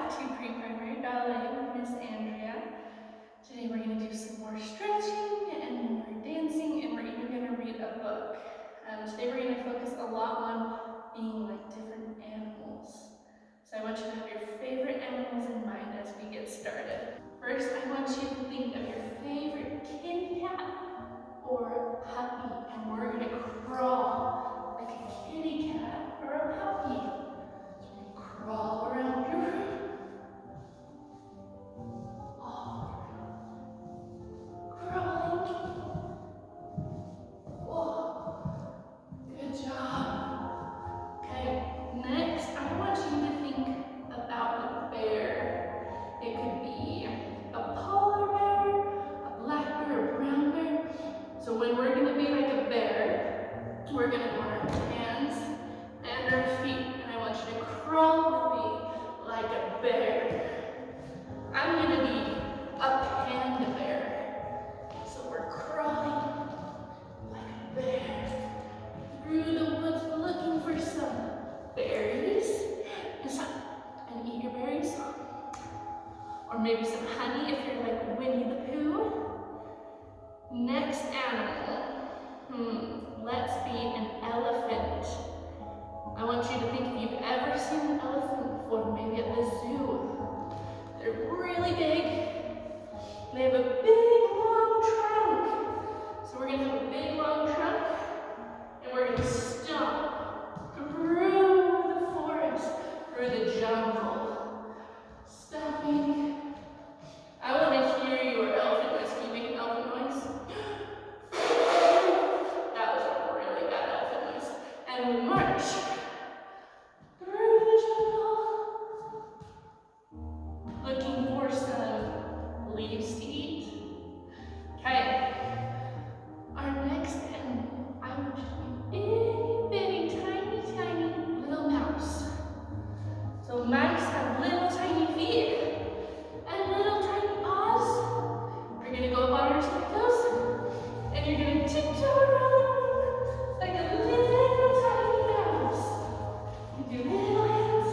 back to pre-primary ballet with Miss Andrea. Today we're going to do some more stretching and more dancing, and we're even going to read a book. Today we're going to focus a lot on being like different animals. So I want you to have your favorite animals in mind as we get started. First, I want you to think of your favorite kitty cat or puppy, and we're going to crawl like a kitty cat or a puppy. Crawl around your room. All around. Crawling. Whoa. Good job. Okay, next I want you to think about a bear. It could be a polar bear, a black bear, a brown bear. So when we're going to be like a bear, we're going to go on our hands and our feet. And I want you to crawl with me like a bear. I'm going to be a panda bear. So we're crawling like a bear through the woods looking for some berries and eat your berries. Or maybe some honey if you're like Winnie the Pooh. Next animal. Let's be an elephant. I want you to think if you've ever seen an elephant before, maybe at the zoo. They're really big. They have a big long trunk. So we're going to have a big long trunk, and we're going to stomp through the forest, through the jungle. Stomping. I want to hear your elephant noise. Can you make an elephant noise? That was a really bad elephant noise. And we march through the jungle, looking for some leaves to eat. Okay. Our next animal, I want you to be itty bitty, tiny, tiny little mouse. So mice have little tiny feet and little tiny paws. We're gonna go up on our tiptoes, and you're gonna tiptoe around the room like a little tiny mouse. With your little hands,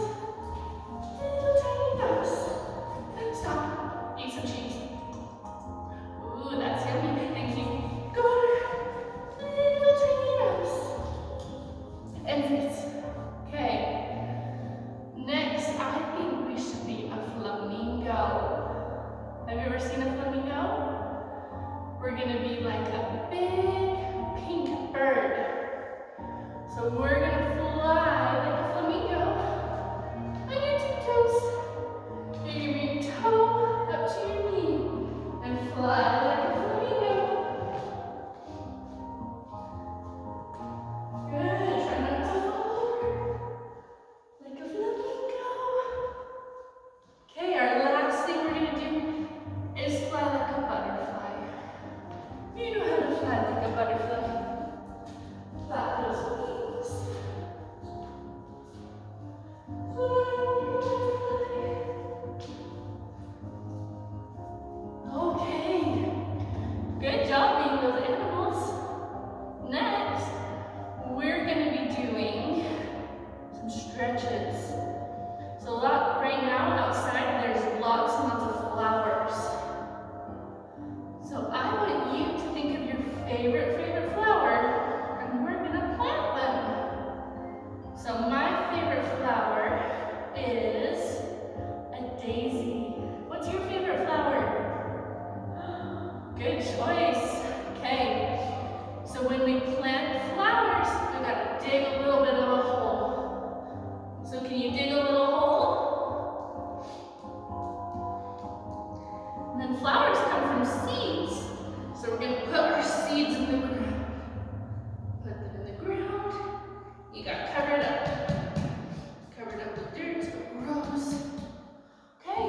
little tiny mouse. And stop. Eat some cheese. Ooh, that's yummy. Thank you. Go on, little tiny mouse. And sit. Okay. Next, I think we should be a flamingo. Have you ever seen a flamingo? We're gonna be like a big pink bird. So we're gonna fly like a flamingo on your tiptoes. You're gonna bring your toe up to your knee and fly like a flamingo. Good. Try not to fall over. Like a flamingo. Okay, our last thing we're gonna do is fly like a butterfly. You know how to fly like a butterfly. Flap those wings. Okay. Good job being those animals. Next, we're gonna be doing some stretches. So right now outside there's lots and lots of flowers. So I want you to think of your favorite flower, and we're gonna plant them. So my favorite flower is a daisy. What's your favorite flower? Good choice. Okay. So when we plant flowers, we gotta dig a little bit of a hole. So can you dig a little hole? And then flowers come from seeds. So we're gonna put our seeds in the ground. Put them in the ground. You got covered up. Covered up with dirt so it grows. Okay.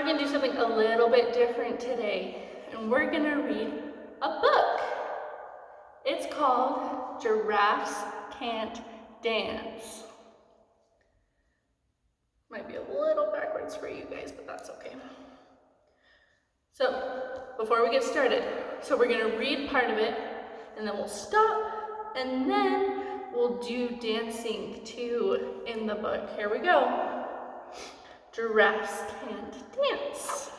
gonna do something a little bit different today, and we're gonna read a book. It's called Giraffes Can't Dance. Might be a little backwards for you guys, but that's okay. So, before we get started, we're gonna read part of it, and then we'll stop, and then we'll do dancing too in the book. Here we go. Giraffes can't dance.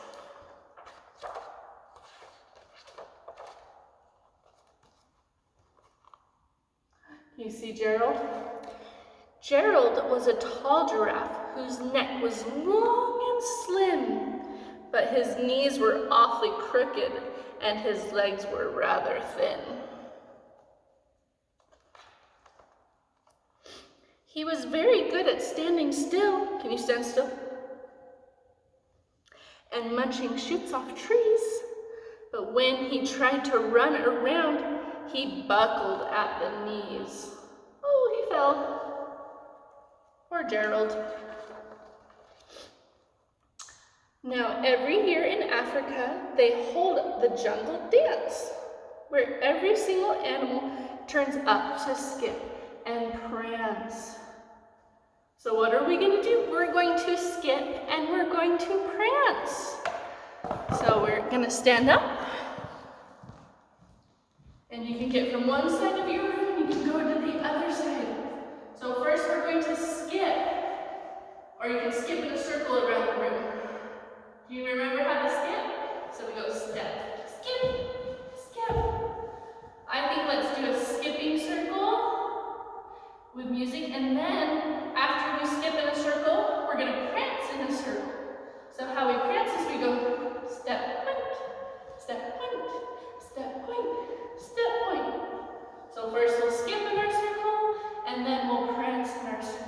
You see Gerald? Gerald was a tall giraffe whose neck was long and slim, but his knees were awfully crooked and his legs were rather thin. He was very good at standing still. Can you stand still? And munching shoots off trees. But when he tried to run around, he buckled at the knees. Oh, he fell. Poor Gerald. Now, every year in Africa, they hold the jungle dance, where every single animal turns up to skip and prance. So what are we going to do? We're going to skip and we're going to prance. So we're going to stand up. And you can get from one side of your room and you can go to the other side. So first we're going to skip. Or you can skip in a circle around the room. Do you remember how to skip? So we go step, skip, skip. I think let's do a skipping circle with music, and then after we skip in a circle, we're gonna prance in a circle. So how we prance is we go step, point, step, point, step, point, step, point. So first we'll skip in our circle, and then we'll prance in our circle.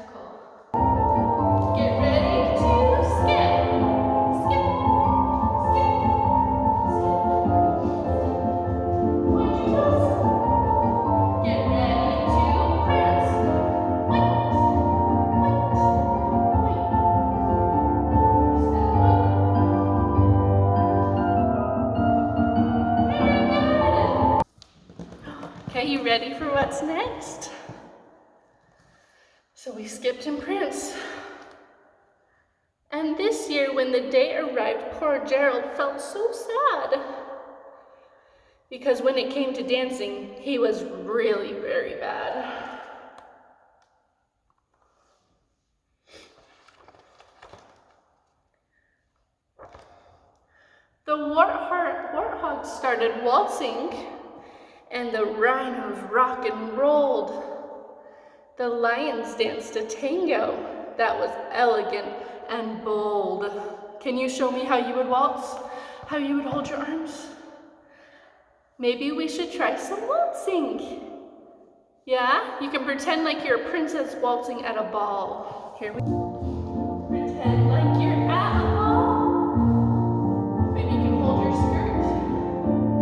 Get ready to skip. Skip, skip, skip. Point your toes. Get ready to prance. Point, point, point. Step point. Very good. Okay, you ready for what's next? So we skipped and pranced. And this year, when the day arrived, poor Gerald felt so sad. Because when it came to dancing, he was really very bad. The warthogs started waltzing, and the rhinos rock and rolled. The lions danced a tango that was elegant and bold. Can you show me how you would waltz? How you would hold your arms? Maybe we should try some waltzing. Yeah? You can pretend like you're a princess waltzing at a ball. Here we go. Pretend like you're at a ball. Maybe you can hold your skirt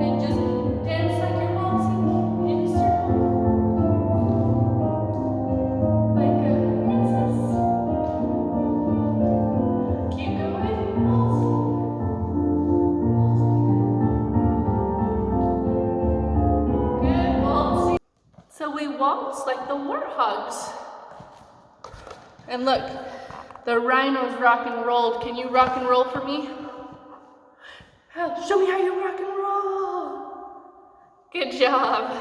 and just dance like you're waltzing in a circle. Like a princess. Keep going, waltzing. Good waltzing. So we waltz like the warthogs. And look, the rhinos rock and rolled. Can you rock and roll for me? Show me how you rock and roll. Good job.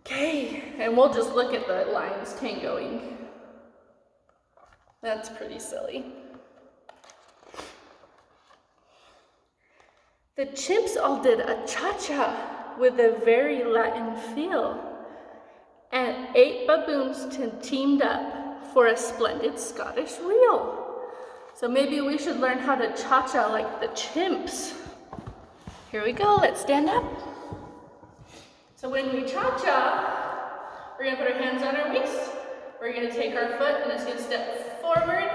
Okay, and we'll just look at the lions tangoing. That's pretty silly. The chimps all did a cha-cha with a very Latin feel. And 8 baboons teamed up for a splendid Scottish reel. So maybe we should learn how to cha-cha like the chimps. Here we go, let's stand up. So when we cha-cha, we're gonna put our hands on our waist. We're gonna take our foot and it's gonna step forward,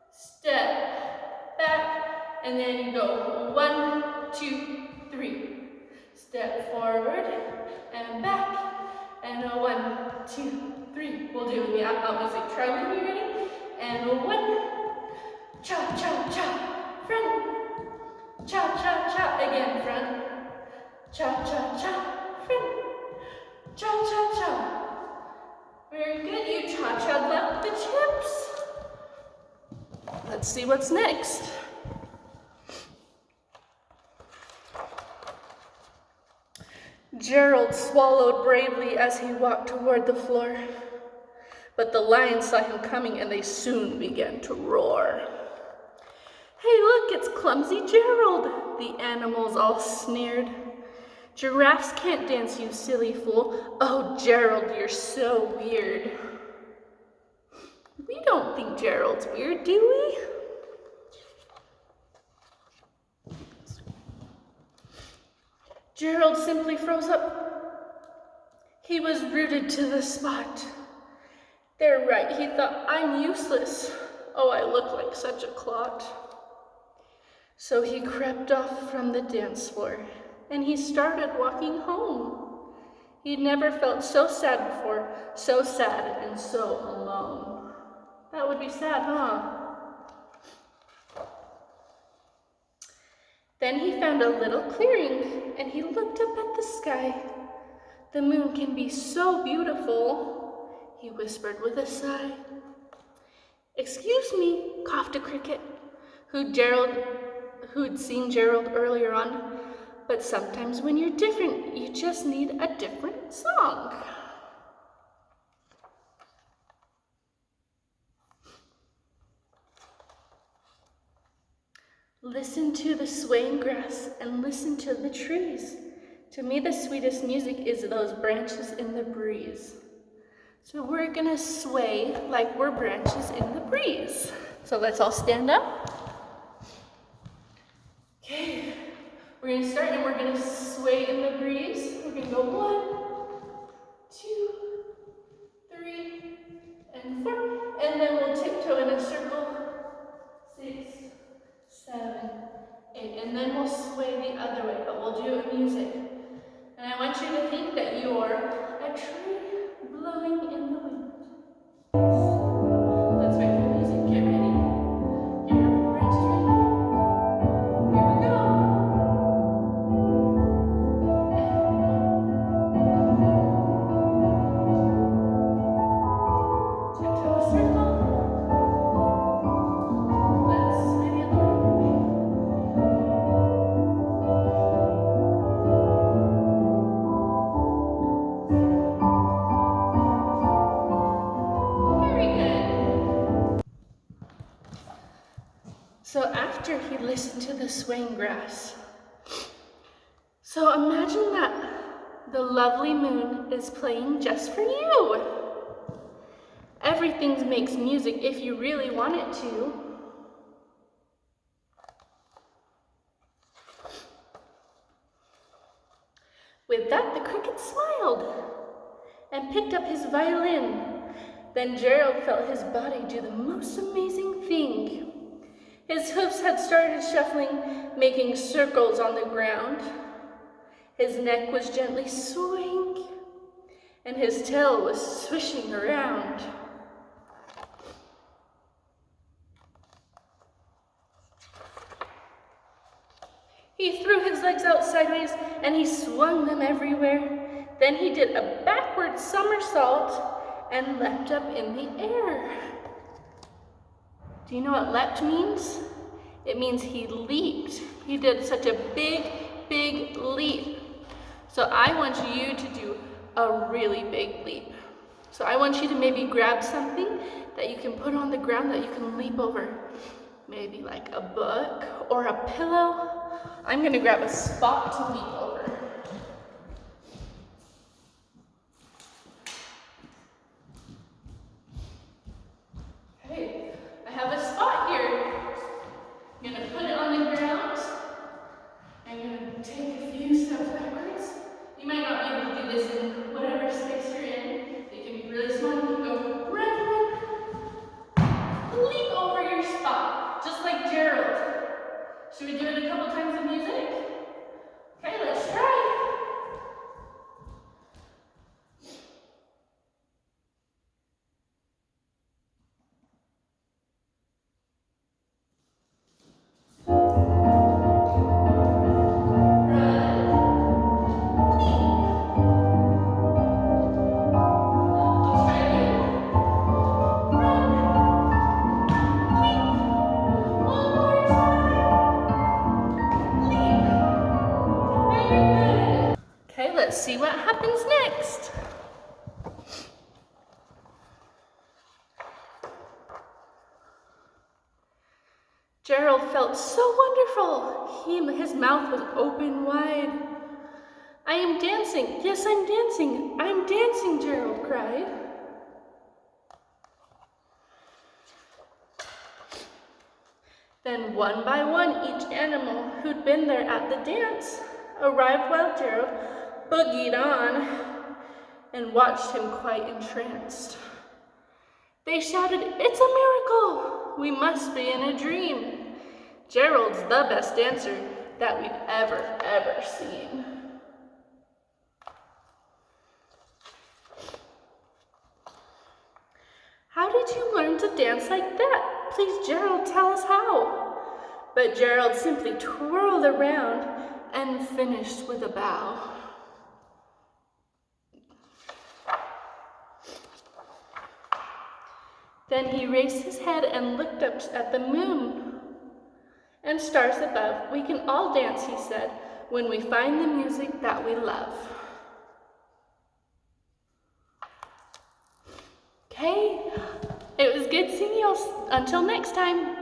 step back, and then you go 1, 2, 3. Step forward and back. And a 1, 2, 3. We'll do the opposite. Try with me, ready? And 1, cha, cha, cha, front, cha, cha, cha, again, front, cha, cha, cha, front, cha, cha, cha. Very good, you cha-cha'd up the chips. Let's see what's next. Gerald swallowed bravely as he walked toward the floor. But the lions saw him coming and they soon began to roar. Hey, look, it's clumsy Gerald, the animals all sneered. Giraffes can't dance, you silly fool. Oh, Gerald, you're so weird. We don't think Gerald's weird, do we? Gerald simply froze up. He was rooted to the spot. They're right, he thought, I'm useless. Oh, I look like such a clot. So he crept off from the dance floor, and he started walking home. He'd never felt so sad before, so sad and so alone. That would be sad, huh? Then he found a little clearing, and he looked up at the sky. The moon can be so beautiful, he whispered with a sigh. Excuse me, coughed a cricket, who'd seen Gerald earlier on, but sometimes when you're different, you just need a different song. Listen to the swaying grass and listen to the trees. To me, the sweetest music is those branches in the breeze. So we're gonna sway like we're branches in the breeze. So let's all stand up. Okay, we're gonna start and we're gonna sway in the breeze. We're gonna go 1, 2, 3, and 4. And then we'll tiptoe in a circle. 6, 7, 8. And then we'll sway the other way, but we'll do it with music. And I want you to think that you're a tree blowing in the wind. Let's wait for the music. Get ready. Get your branches ready. Here we go. And 1. Tiptoe a circle. Let's sway the other way. Very good. So after he listened to the swaying grass, so imagine that the lovely moon is playing just for you. Everything makes music if you really want it to. With that, the cricket smiled and picked up his violin. Then Gerald felt his body do the most amazing thing. His hoofs had started shuffling, making circles on the ground. His neck was gently swaying, and his tail was swishing around. He threw his legs out sideways, and he swung them everywhere. Then he did a backward somersault and leapt up in the air. Do you know what leapt means? It means he leaped. He did such a big, big leap. So I want you to do a really big leap. So I want you to maybe grab something that you can put on the ground that you can leap over. Maybe like a book or a pillow. I'm gonna grab a spot to leap over. Okay, I have a spot here. I'm gonna put it on the ground. I'm gonna take a few steps backwards. You might not be able to do this in whatever space you're in. It can be really small. You can go run, run. Leap over your spot, just like Gerald. Should we do it a couple times with music? Okay, let's try. Let's see what happens next. Gerald felt so wonderful. His mouth was open wide. I am dancing. Yes, I'm dancing. I'm dancing, Gerald cried. Then one by one, each animal who'd been there at the dance arrived while Gerald boogied on and watched him quite entranced. They shouted, "It's a miracle! We must be in a dream. Gerald's the best dancer that we've ever seen." How did you learn to dance like that? Please, Gerald, tell us how. But Gerald simply twirled around and finished with a bow. Then he raised his head and looked up at the moon and stars above. "We can all dance," he said, "when we find the music that we love." Okay, it was good seeing you all. Until next time.